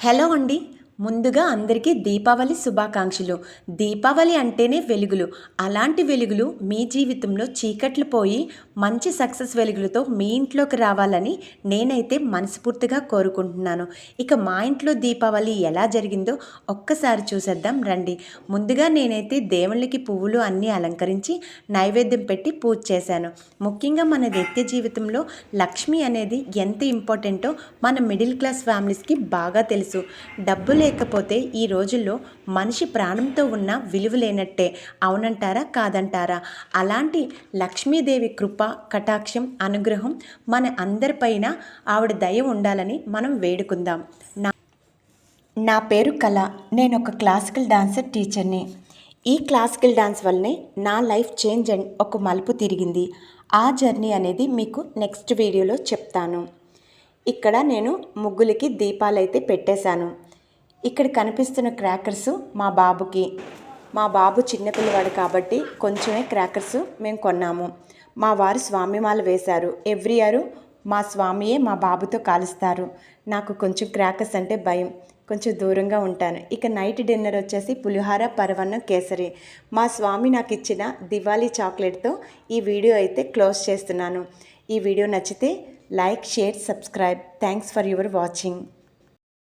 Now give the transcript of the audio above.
Hello అండి. ముందుగా అందరికీ దీపావళి శుభాకాంక్షలు. దీపావళి అంటేనే వెలుగులు. అలాంటి వెలుగులు మీ జీవితంలో చీకట్లు పోయి మంచి సక్సెస్ వెలుగులతో మీ ఇంట్లోకి రావాలని నేనైతే మనస్ఫూర్తిగా కోరుకుంటున్నాను. ఇక మా ఇంట్లో దీపావళి ఎలా జరిగిందో ఒక్కసారి చూసేద్దాం రండి. ముందుగా నేనైతే దేవుళ్ళకి పువ్వులు అన్నీ అలంకరించి నైవేద్యం పెట్టి పూజ చేశాను. ముఖ్యంగా మన నిత్య జీవితంలో లక్ష్మి అనేది ఎంత ఇంపార్టెంటో మన మిడిల్ క్లాస్ ఫ్యామిలీస్కి బాగా తెలుసు. డబ్బు లేకపోతే ఈ రోజుల్లో మనిషి ప్రాణంతో ఉన్న విలువ లేనట్టే. అవునంటారా కాదంటారా? అలాంటి లక్ష్మీదేవి కృప, కటాక్షం, అనుగ్రహం మన అందరిపైన ఆవిడ దయ ఉండాలని మనం వేడుకుందాం. నా పేరు కళ. నేను ఒక క్లాసికల్ డాన్సర్ టీచర్ని. ఈ క్లాసికల్ డాన్స్ వల్లనే నా లైఫ్ చేంజ్ అండ్ ఒక మలుపు తిరిగింది. ఆ జర్నీ అనేది మీకు నెక్స్ట్ వీడియోలో చెప్తాను. ఇక్కడ నేను ముగ్గులకి దీపాలైతే పెట్టేశాను. ఇక్కడ కనిపిస్తున్న క్రాకర్స్ మా బాబుకి. మా బాబు చిన్నపిల్లవాడు కాబట్టి కొంచెమే క్రాకర్స్ మేము కొన్నాము. మా వారు స్వామిమాల వేశారు. ఎవ్రీ ఇయర్ మా స్వామియే మా బాబుతో కాలుస్తారు. నాకు కొంచెం క్రాకర్స్ అంటే భయం, కొంచెం దూరంగా ఉంటాను. ఇక నైట్ డిన్నర్ వచ్చేసి పులిహోర, పరవన్నం, కేసరి. మా స్వామి నాకు ఇచ్చిన దివాళీ చాక్లెట్తో ఈ వీడియో అయితే క్లోజ్ చేస్తున్నాను. ఈ వీడియో నచ్చితే like, share, subscribe. Thanks for your watching.